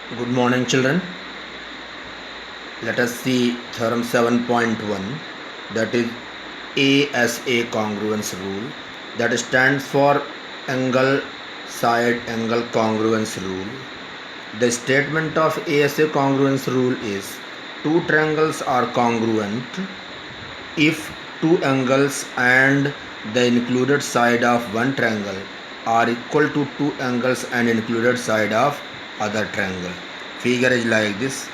Good morning, children. Let us see theorem 7.1, that is ASA congruence rule, that stands for angle side angle congruence rule. The statement of ASA congruence rule is two triangles are congruent if two angles and the included side of one triangle are equal to two angles and included side of other triangle. Figure is like this.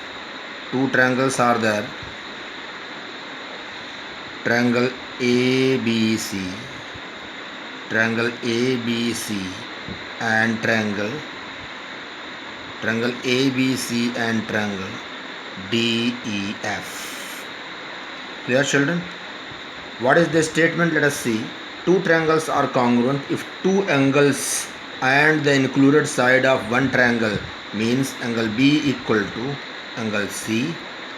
Two triangles are there, triangle ABC, triangle ABC and triangle ABC and triangle DEF. Clear, children? What is the statement? Let us see. Two triangles are congruent if two angles and the included side of one triangle means angle B equal to angle C,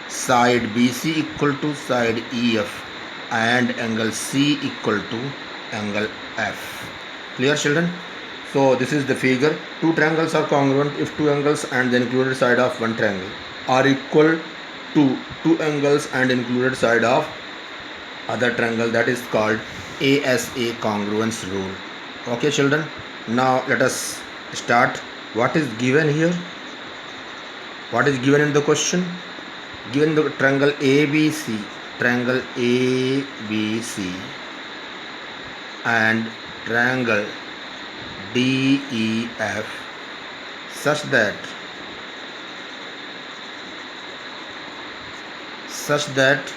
side BC equal to side EF and angle C equal to angle F. Clear, children? So this is the figure. Two triangles are congruent if two angles and the included side of one triangle are equal to two angles and included side of other triangle. That is called ASA congruence rule. Okay, children? Now let us start. What is given here? What is given in the question? Given the triangle ABC and triangle DEF such that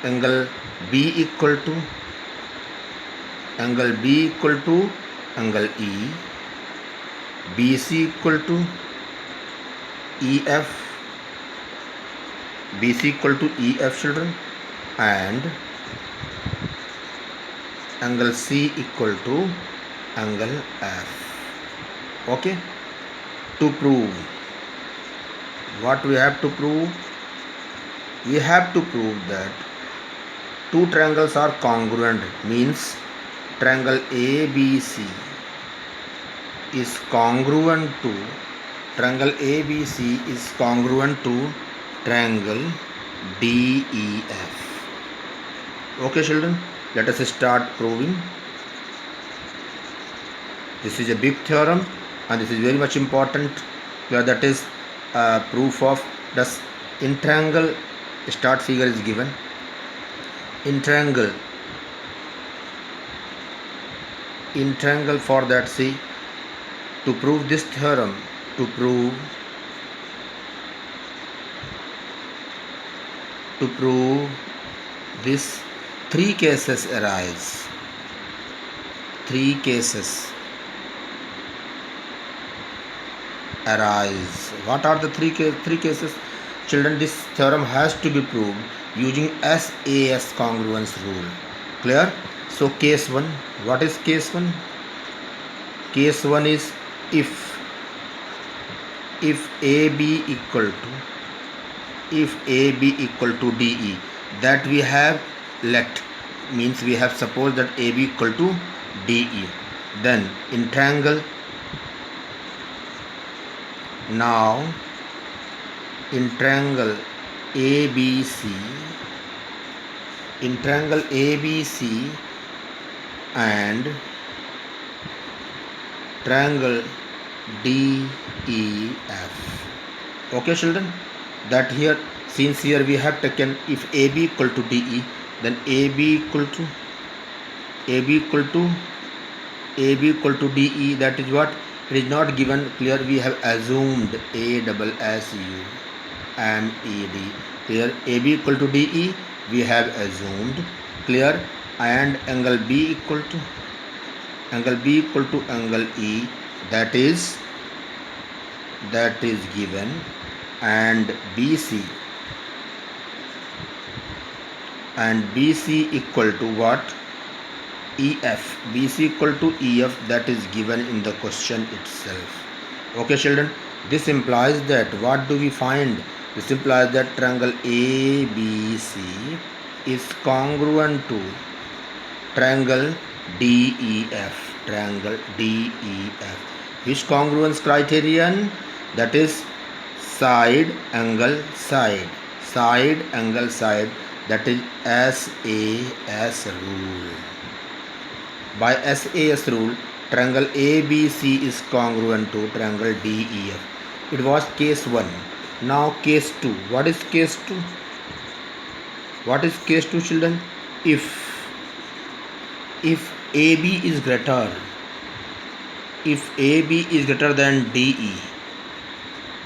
angle B equal to angle E, BC equal to EF, children, and angle C equal to angle F. Okay? To prove, what we have to prove? We have to prove that two triangles are congruent, means triangle ABC is congruent to triangle triangle DEF. Okay, children, let us start proving. This is a big theorem and this is very much important. That is proof of this. In triangle, start figure is given. In triangle, for that, see, to prove this theorem, to prove this, three cases arise. What are the three cases? Children, this theorem has to be proved using SAS congruence rule. Clear? So case 1, what is case 1? Case 1 is if AB equal to DE, that we have let, means we have supposed that AB equal to DE. Then in triangle, now in triangle ABC and triangle DEF. Okay, children, that here, since here we have taken if AB equal to DE, then AB equal to DE, that is what? It is not given. Clear? We have assumed ASSUMED. Here AB equal to DE we have assumed. Clear? And angle B equal to angle E, that is given, and BC equal to what? EF. BC equal to EF, that is given in the question itself. Okay, children, this implies that what do we find? This implies that triangle ABC is congruent to triangle DEF. Which congruence criterion? That is side angle side, that is SAS rule. By SAS rule, triangle ABC is congruent to triangle DEF. It was case 1. Now case 2. What is case 2? What is case 2, children? If AB is greater than DE,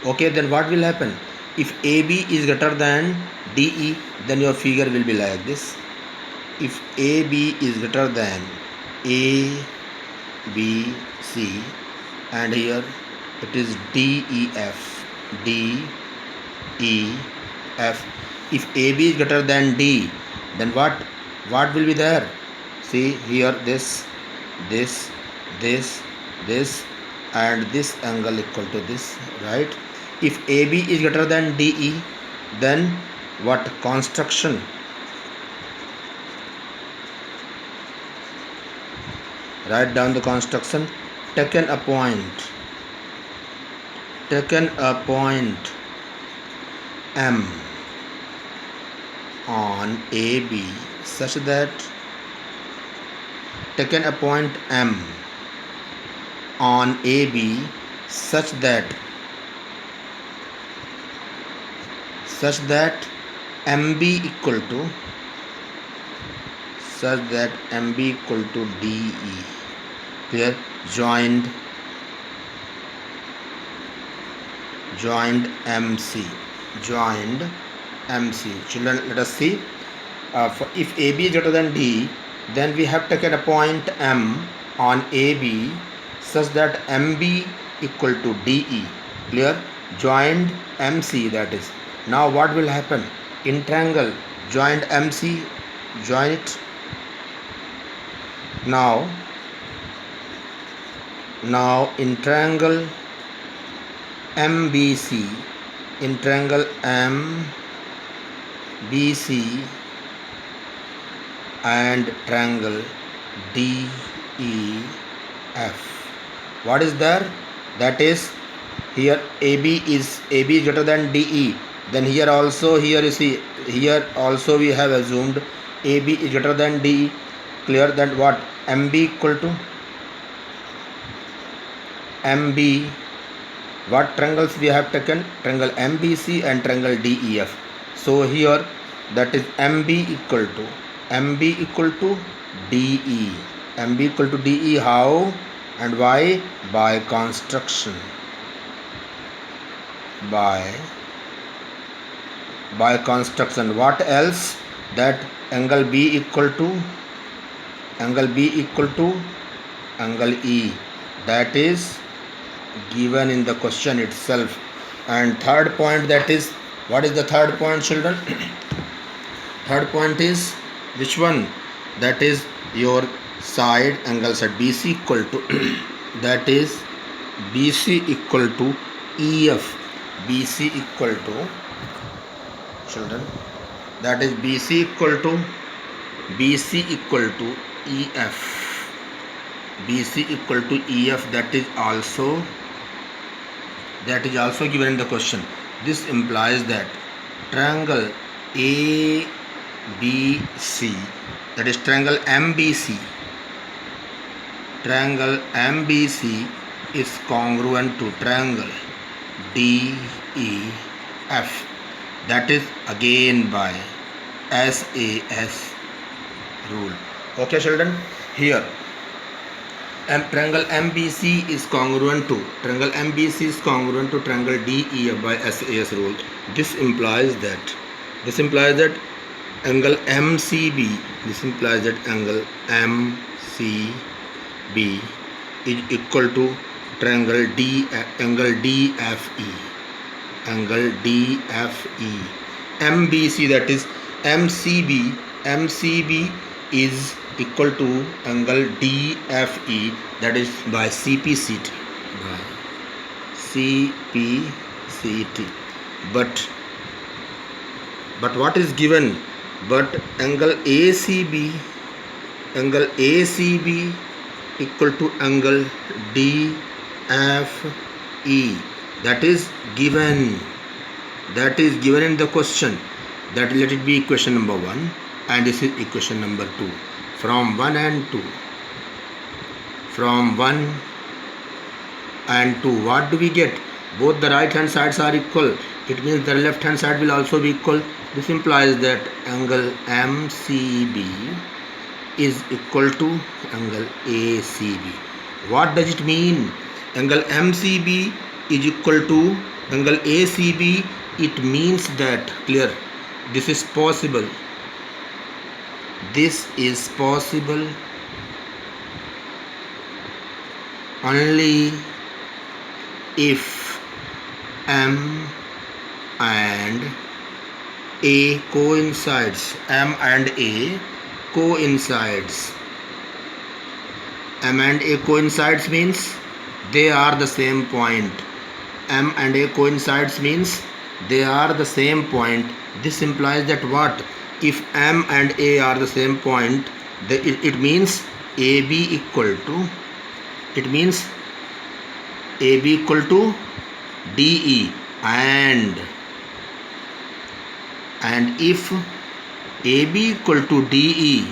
okay, then what will happen? If AB is greater than DE, then your figure will be like this. If AB is greater than ABC, and here it is DEF. If AB is greater than D, then what will be there? See here, this, and this angle equal to this, right? If AB is greater than DE, then what construction? Write down the construction. Taken a point M on AB such that MB equal to DE. Clear? Joined MC. Children, let us see. If AB is greater than D, then we have taken a point M on AB such that MB equal to DE. Clear? Joined MC, that is. Now what will happen? In triangle, joined MC, join it. Now in triangle MBC, and triangle DEF, what is there? That is, here AB is greater than DE. Then here also you see, here also we have assumed AB is greater than DE. Clear? That what? MB equal to MB. What triangles we have taken? Triangle MBC and triangle DEF. So here, that is MB equal to DE. MB equal to DE. How and why? By construction. By construction. What else? That angle B equal to angle E. That is given in the question itself. And third point, that is, what is the third point, children? Third point is which one? That is your side angles at BC equal to that is BC equal to EF. BC equal to, children, that is BC equal to EF. BC equal to EF, that is also given in the question. This implies that triangle ABC, that is triangle MBC is congruent to triangle DEF. That is again by SAS rule. Okay, children, here triangle MBC is congruent to triangle DEF by SAS rule. This implies that angle MCB is equal to triangle DFE. MBC, that is MCB is equal to angle DFE, that is by CPCT. But what is given? But angle ACB equal to angle DFE, that is given. that is given in the question. That let it be equation number 1 and this is equation number 2. From 1 and 2. From 1 and 2, what do we get? Both the right hand sides are equal. It means the left hand side will also be equal. This implies that angle MCB is equal to angle ACB. What does it mean? Angle MCB is equal to angle ACB. It means that, clear, this is possible. This is possible only if M and A coincides. M and A coincides. M and A coincides means they are the same point. M and A coincides means they are the same point. This implies that what? If M and A are the same point, it means AB equal to, it means AB equal to DE, and if AB equal to DE,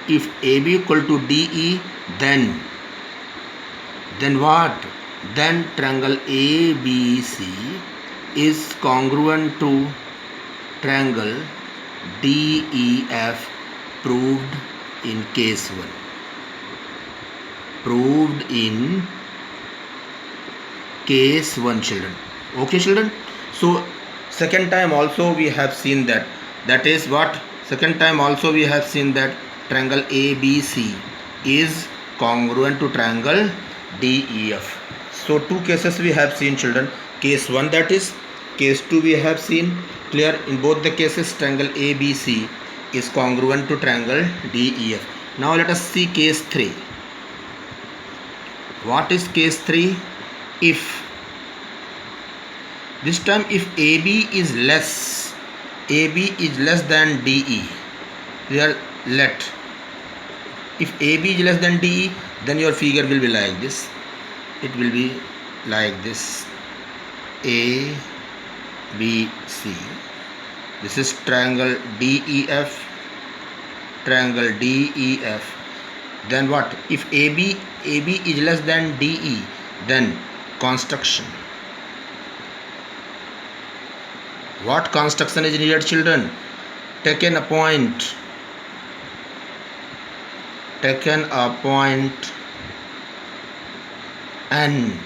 if AB equal to DE, then what? Then triangle ABC is congruent to triangle DEF, proved in case 1. Proved in case 1, children. Okay, children. So second time also we have seen that. That is what? Second time also we have seen that triangle ABC is congruent to triangle DEF. So two cases we have seen, children. Case 1, that is. Case 2 we have seen. Clear, in both the cases triangle ABC is congruent to triangle DEF. Now let us see case 3. What is case 3? If this time if AB is less than DE, here let, if AB is less than DE, then your figure will be like this. It will be like this: A, B, C. This is triangle DEF, triangle DEF. Then what? If AB is less than DE, then construction. What construction is needed, children? Taken a point. Taken a point N.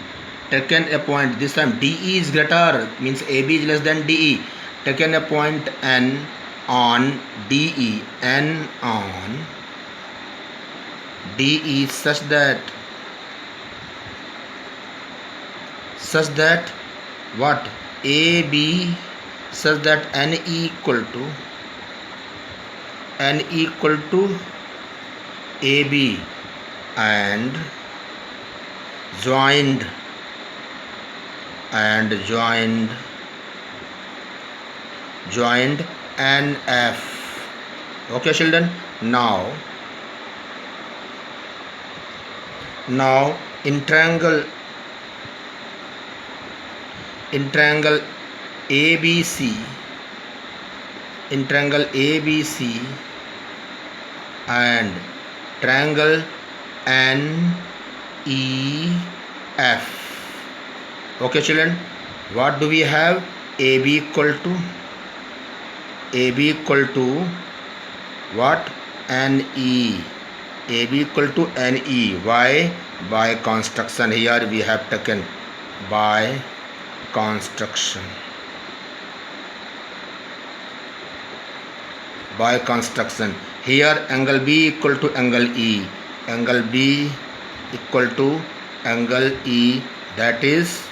Taken a point. This time DE is greater, means AB is less than DE. Taken a point N on DE. N on DE such that what? AB, such that N equal to AB and joined NF. Okay, children. Now in triangle ABC, and triangle NEF. Okay, children. What do we have? AB equal to what? NE. AB equal to NE. Why? By construction. Here we have taken by construction. By construction. Here angle B equal to angle E. Angle B equal to angle E. That is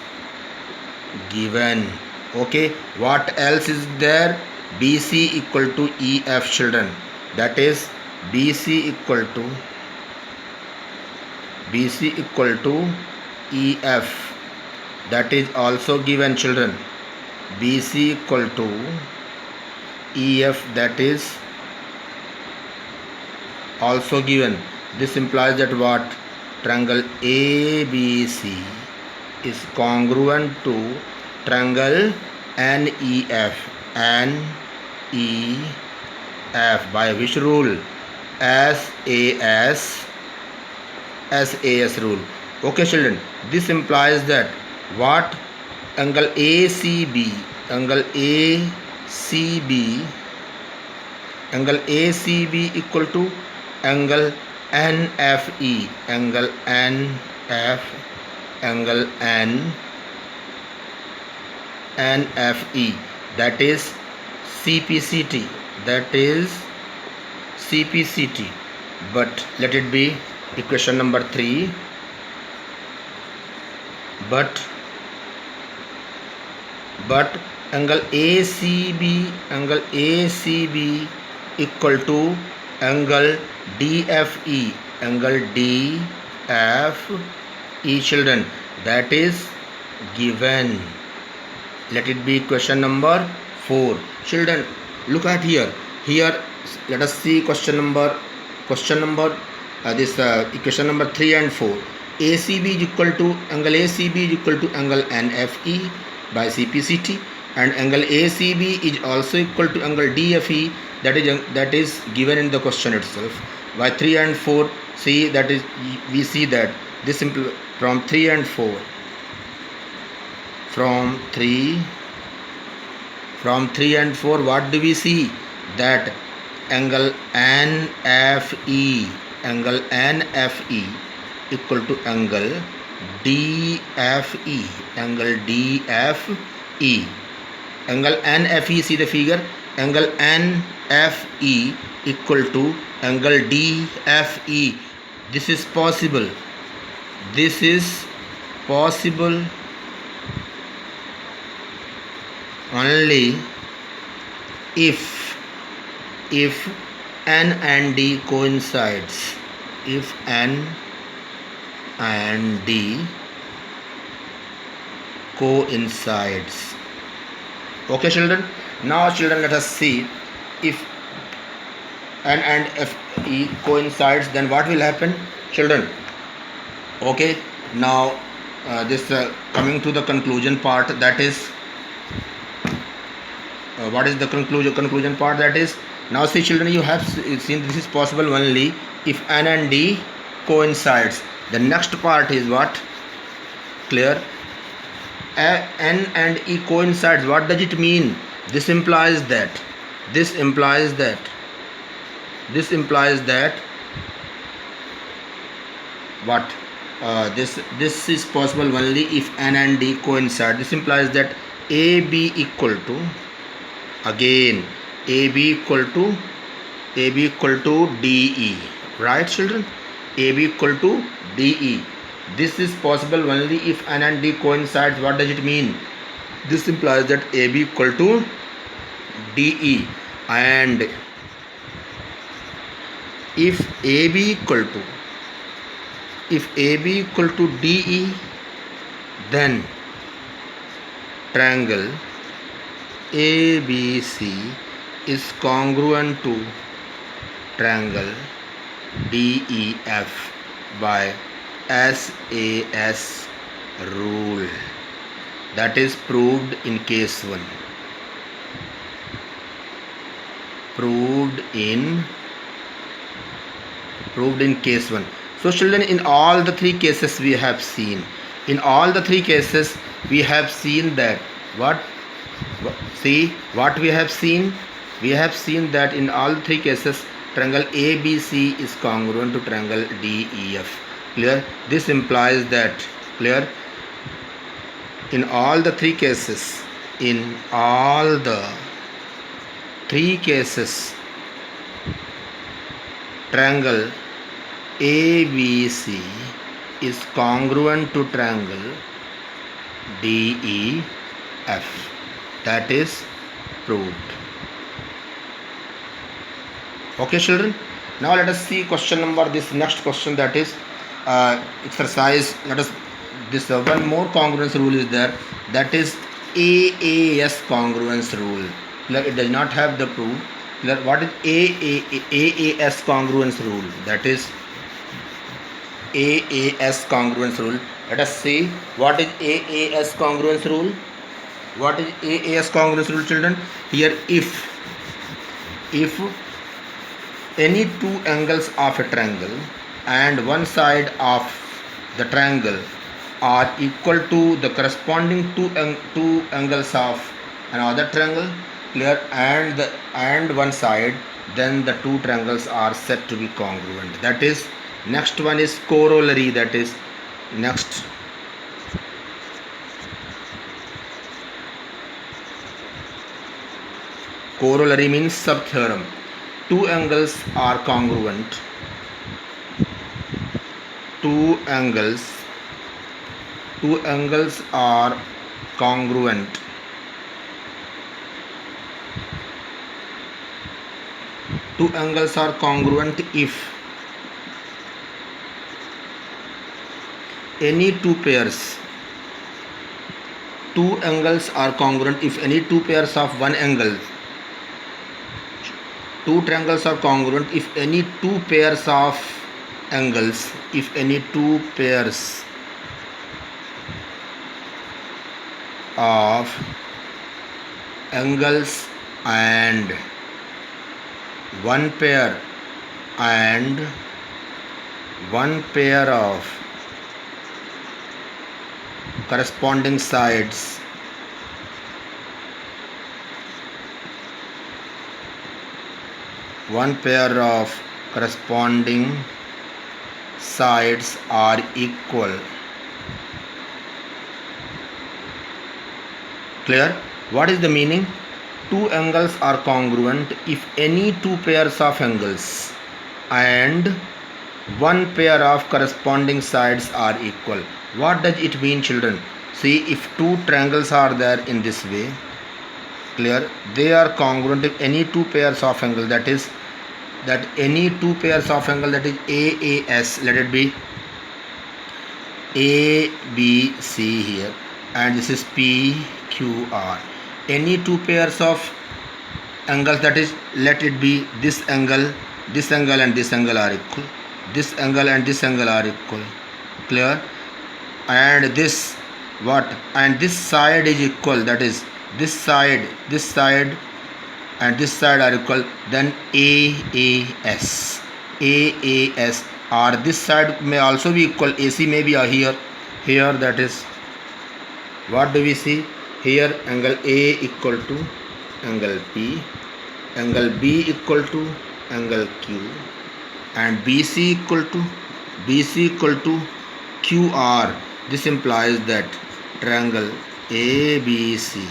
given. Okay. What else is there? BC equal to EF, children. That is BC equal to EF. That is also given, children. BC equal to EF, that is also given. This implies that what? Triangle ABC is congruent to triangle NEF. NEF. By which rule? SAS. SAS rule. Okay children, this implies that what? Angle ACB, angle ACB, angle ACB equal to angle NFE, angle NF, angle NFE, that is CPCT, that is CPCT. But let it be equation number 3. But angle ACB, angle ACB equal to angle DFE, angle DFE children, that is given. Let it be question number 4. Children, look at here. Here let us see equation number equation number 3 and 4. ACB is equal to angle ACB is equal to angle NFE by CPCT, and angle ACB is also equal to angle DFE, that is given in the question itself. By 3 and 4, see, that is, we see that this from 3 and 4, from 3 and 4, what do we see? That angle NFE, angle NFE equal to angle DFE, angle DFE, angle NFE, see the figure, angle NFE equal to angle DFE. This is possible, this is possible only if N and D coincides, if N and D coincides. Okay children, now children, let us see if N and FE coincides, then what will happen children? Okay, now this coming to the conclusion part, that is what is the conclusion part? That is, now see children, you have seen this is possible only if N and D coincides. The next part is what? Clear? N and E coincides. What does it mean? This implies that what? This is possible only if N and D coincide. This implies that AB equal to, again, AB equal to DE, right children? AB equal to DE. This is possible only if N and D coincides. What does it mean? This implies that AB equal to DE, and if AB equal to DE, then triangle ABC is congruent to triangle DEF by SAS rule. That is proved in case 1. Proved in case 1. So children, in all the 3 cases we have seen, that what? See what we have seen? We have seen that in all 3 cases triangle ABC is congruent to triangle DEF. Clear? This implies that, clear, in all the 3 cases, triangle ABC is congruent to triangle DEF. That is proved. Okay children, now let us see question number, this next question, that is exercise. Let us, this one more congruence rule is there, that is AAS congruence rule. It does not have the proof. What is AAS congruence rule? That is AAS congruence rule. Let us see what is AAS congruence rule. What is AAS congruence rule, children? Here, if any two angles of a triangle and one side of the triangle are equal to the corresponding two angles of another triangle, clear, and one side, then the two triangles are said to be congruent. That is, next one is corollary. That is, next corollary means sub theorem. Two angles are congruent. Two angles are congruent. Two angles are congruent if any two pairs. Two angles are congruent if any two pairs of one angle. Two triangles are congruent if any two pairs of angles. If any two pairs of angles and one pair of corresponding sides are equal. Clear? What is the meaning? Two angles are congruent if any two pairs of angles and one pair of corresponding sides are equal. What does it mean, children? See, if two triangles are there in this way, clear, they are congruent if any two pairs of angles, that is AAS, let it be ABC here, and this is PQR. Any two pairs of angles, that is, let it be this angle and this angle are equal. This angle and this angle are equal. Clear? And this and this side is equal, that is this side and this side are equal, then AAS, or this side may also be equal. AC may be here, that is, what do we see here? Angle A equal to angle P, angle B equal to angle Q, and BC equal to QR. This implies that triangle ABC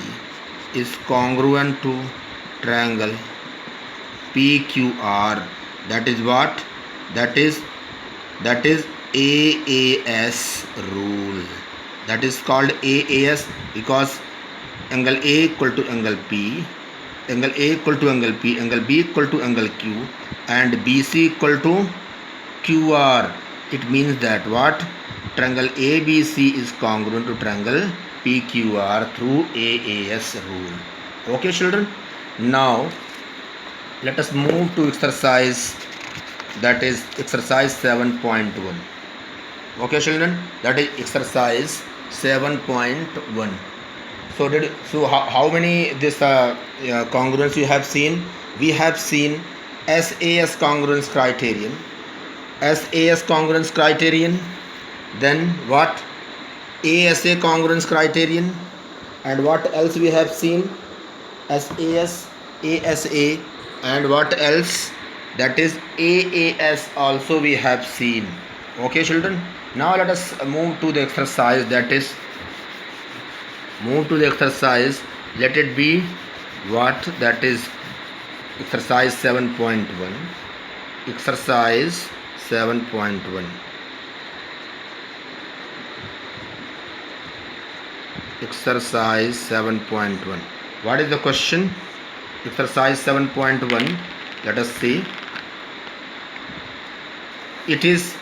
is congruent to triangle PQR. That is what? That is AAS rule. That is called AAS because angle A equal to angle P, angle A equal to angle P, angle B equal to angle Q, and BC equal to QR. It means that what? Triangle ABC is congruent to triangle PQR through AAS rule. Okay, children. Now let us move to exercise, that is exercise 7.1. Okay, children, that is exercise 7.1. So how many this congruence you have seen? We have seen SAS congruence criterion, then what? ASA congruence criterion, and what else we have seen? SAS, ASA, and what else? That is AAS also we have seen. Okay, children. Now let us move to the exercise, that is let it be what? That is exercise 7.1. Exercise 7.1. Exercise 7.1. What is the question? Exercise 7.1. Let us see. It is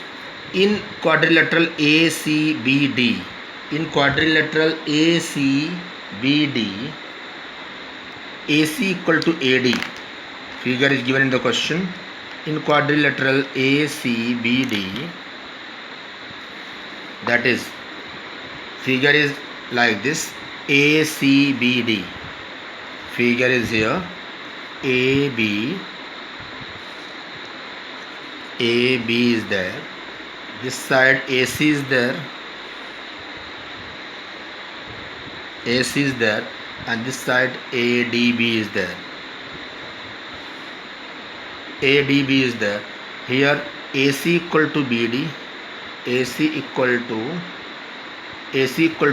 in quadrilateral ACBD. In quadrilateral ACBD, AC equal to AD. Figure is given in the question. In quadrilateral ACBD, that is, figure is like this. ACBD. Figure is here. AB is there. This side AC is there. AC is there, and this side ADB is there. ADB is there. Here AC equal to BD, AC equal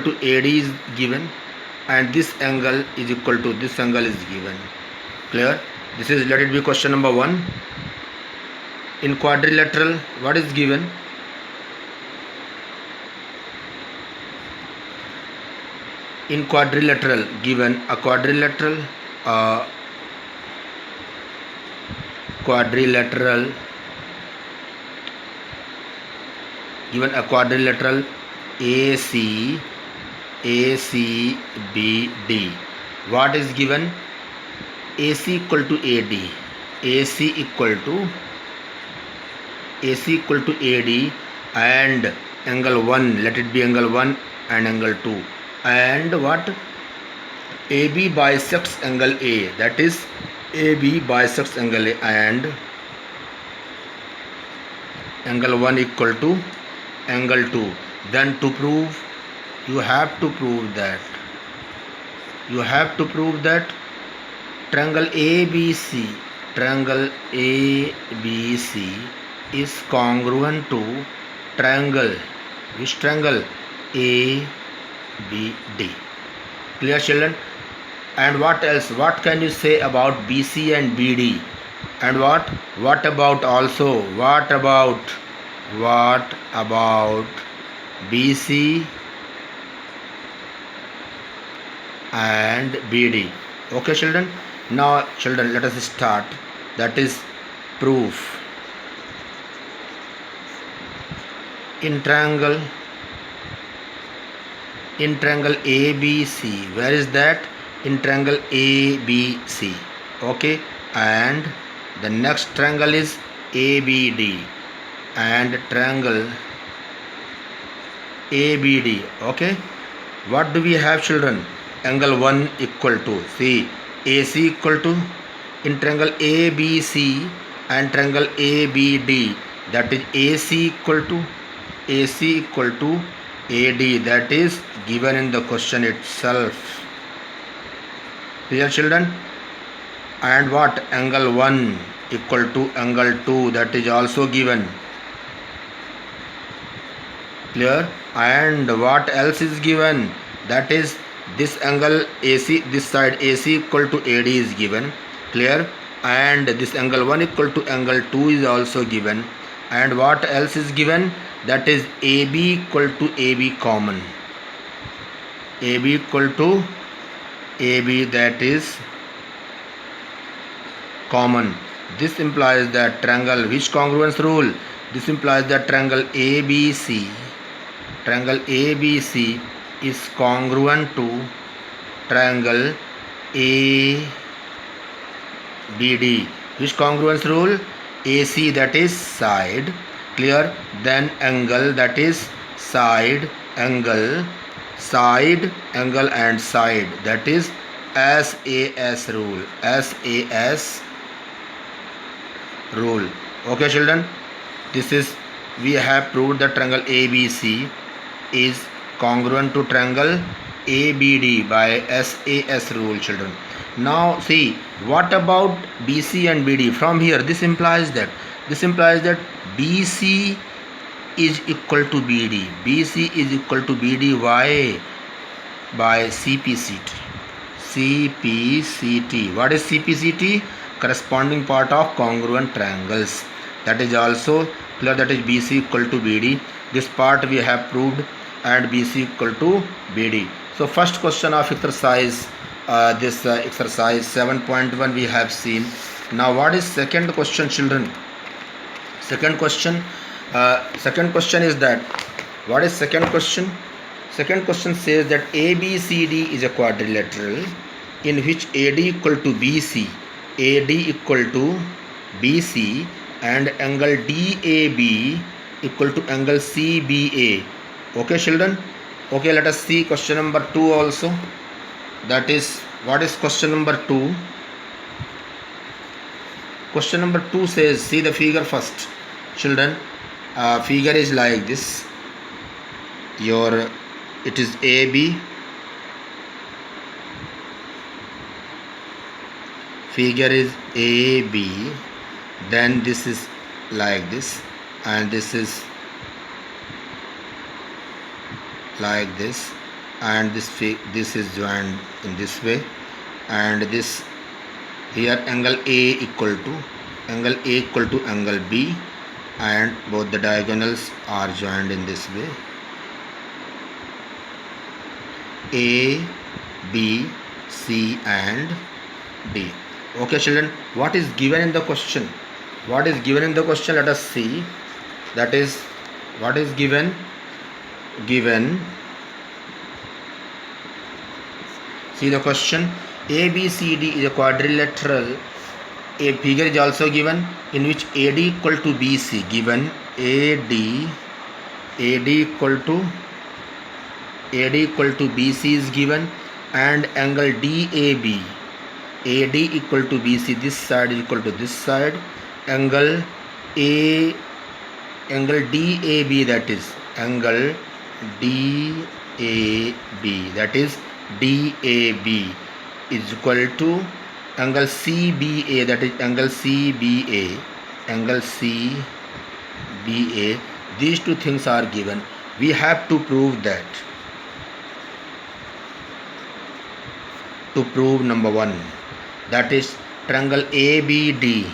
to AD is given, and this angle is equal to this angle is given. Clear? This is, let it be question number 1. In quadrilateral, what is given? In quadrilateral, given a quadrilateral given a quadrilateral ACBD. What is given? AC equal to AD, AC equal to AD, and angle 1, let it be angle 1 and angle 2, and what? AB bisects angle A, that is AB bisects angle A, and angle 1 equal to angle 2. Then to prove, you have to prove that triangle ABC is congruent to triangle, which triangle? ABD. Clear, children? And what else? What can you say about BC and BD? And what about also, what about BC and BD? Okay, children? Now, children, let us start. That is proof. In triangle ABC, where is that? In triangle ABC. Okay, and the next triangle is ABD, and triangle ABD. Okay, what do we have, children? Angle 1 equal to, see, AC equal to, in triangle ABC and triangle ABD, that is AC equal to AD, that is given in the question itself. Clear, children? And what? Angle 1 equal to angle 2, that is also given. Clear? And what else is given? That is this angle AC, this side AC equal to AD is given. Clear? And this angle 1 equal to angle 2 is also given. And what else is given? That is AB equal to AB common. AB equal to AB, that is common. This implies that triangle, which congruence rule? This implies that triangle ABC is congruent to triangle ABD. Which congruence rule? AC, that is side. Clear? Then angle, that is side angle, and side, that is SAS rule. Okay, children, this is, we have proved that triangle ABC is congruent to triangle ABD by SAS rule, children. Now see, what about BC and BD? From here, this implies that BC is equal to BD. BC is equal to BD. Why? By CPCT. What is CPCT? Corresponding part of congruent triangles. That is also clear. That is BC equal to BD. This part we have proved, and BC equal to BD. So first question of exercise, exercise 7.1 we have seen. Now what is second question, children? Second question is that, what is second question? Second question says that ABCD is a quadrilateral in which AD equal to BC, and angle DAB equal to angle CBA. Okay, children? Okay, let us see question number 2 also. That is, what is question number 2? Question number 2 says, see the figure first. Children, figure is like this. It is AB. Figure is AB. Then this is like this, and this is like this, and this is joined in this way, and this here angle A equal to angle B, and both the diagonals are joined in this way. A, B, C and D. Okay children, what is given in the question? What is given in the question? Let us see. That is, what is given? See the question. ABCD is a quadrilateral. A figure is also given in which AD equal to BC. Given AD equal to BC is given, and angle DAB. AD equal to BC. This side is equal to this side. Angle DAB, that is angle DAB, that is DAB is equal to angle CBA, that is angle CBA. These two things are given. We have to prove that. To prove number 1, that is triangle ABD.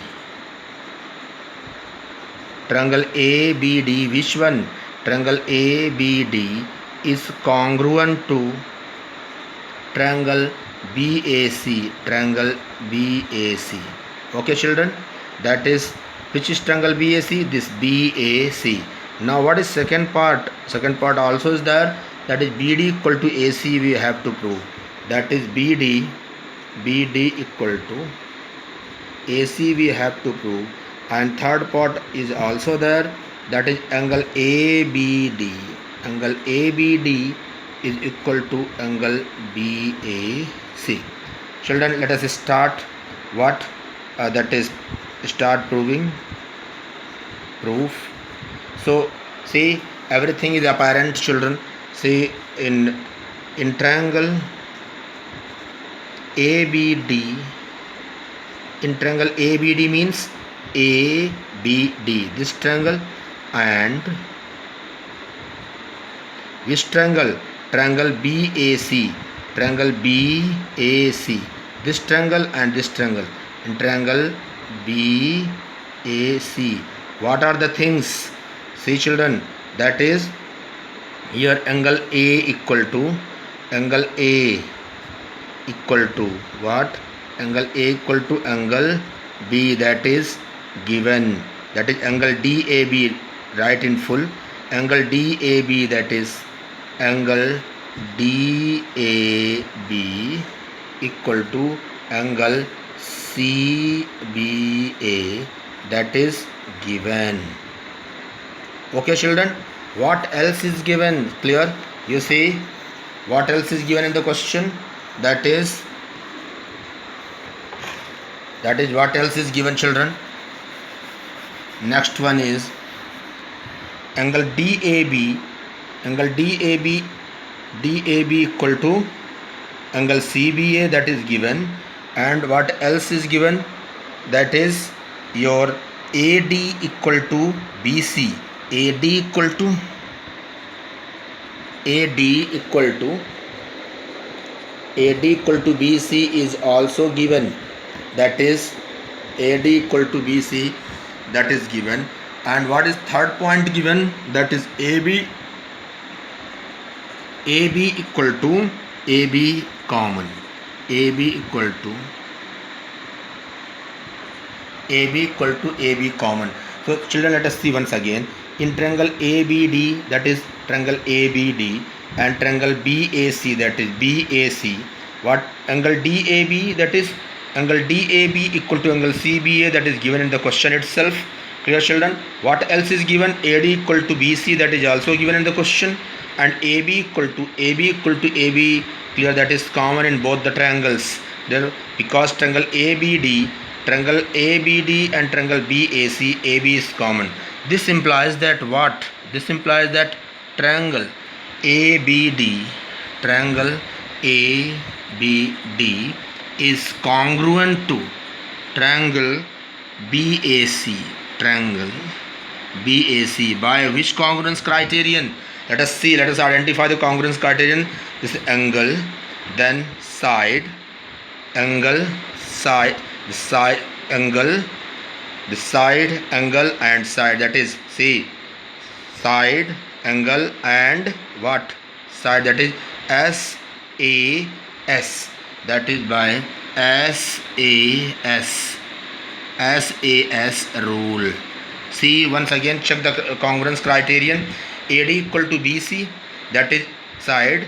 Which one? Triangle ABD is congruent to triangle BAC. Okay children, that is, which is triangle BAC? This BAC. Now what is second part? Second part also is there, that is BD equal to AC we have to prove. That is BD equal to AC we have to prove. And third part is also there, that is angle ABD. Angle ABD is equal to angle BAC. Children, let us start what? That is, start proving. Proof. So see, everything is apparent children. See, in triangle ABD, means ABD, this triangle, and which triangle? Triangle BAC, this triangle and this triangle. In triangle BAC, what are the things? See children, that is, here angle A equal to what? Angle A equal to angle B, that is given. That is angle DAB, write in full. Angle DAB, that is angle DAB equal to angle CBA, that is given. Okay children, what else is given? Clear? You see, what else is given in the question? That is what else is given children? Next one is angle DAB equal to angle CBA, that is given. And what else is given? That is your AD equal to BC. AD equal to BC is also given. That is AD equal to BC, that is given. And what is third point given? That is AB equal to AB common. AB equal to AB common. So children, let us see once again. In triangle ABD, that is triangle ABD, and triangle BAC, that is BAC. What? Angle DAB, that is angle DAB equal to angle CBA, that is given in the question itself. Clear children? What else is given? AD equal to BC, that is also given in the question. and AB, clear, that is common in both the triangles there, because triangle ABD and triangle BAC, AB is common. This implies that what? This implies that triangle ABD, triangle ABD is congruent to triangle BAC, triangle BAC. By which congruence criterion? Let us see, let us identify the congruence criterion. This angle, then side, angle, side, the side angle, the side angle and side, that is, see, side angle and what? Side, that is SAS, that is by SAS rule. See, once again check the congruence criterion. AD equal to BC, that is side,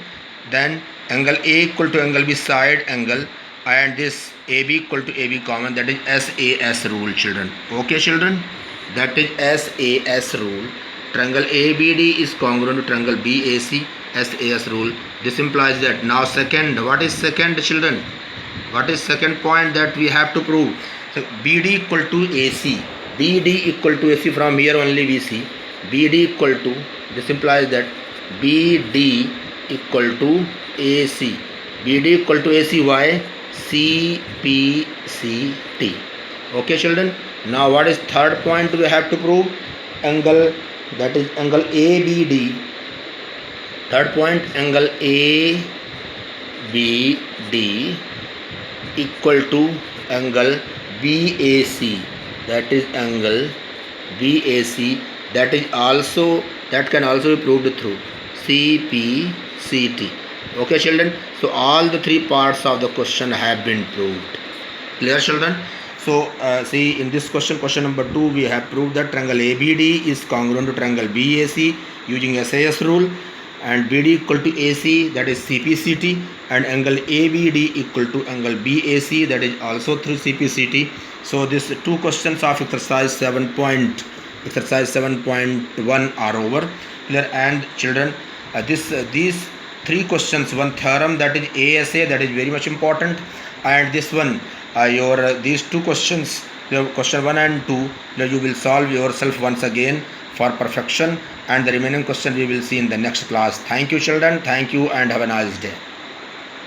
then angle A equal to angle B, side angle, and this AB equal to AB common, that is SAS rule, children. Okay children, that is SAS rule. Triangle ABD is congruent to triangle BAC, SAS rule. This implies that. Now second, what is second, children? What is second point that we have to prove? So BD equal to AC, BD equal to AC, from here only we see BD equal to, this implies that BD equal to AC, BD equal to AC, why? CPCT. Okay children, now what is third point we have to prove? Angle, that is angle ABD. Third point, angle ABD equal to angle BAC, that is angle BAC, that is also, that can also be proved through CPCT. Okay children, so all the three parts of the question have been proved. Clear children? So see, in this question, question number 2, we have proved that triangle ABD is congruent to triangle BAC using SAS rule, and BD equal to AC, that is CPCT, and angle ABD equal to angle BAC, that is also through CPCT. So these two questions of exercise 7.1 are over. Clear? And children, these three questions, one theorem, that is ASA, that is very much important, and this one, these two questions, question 1 and 2, you will solve yourself once again for perfection, and the remaining question we will see in the next class. Thank you children, thank you, and have a nice day.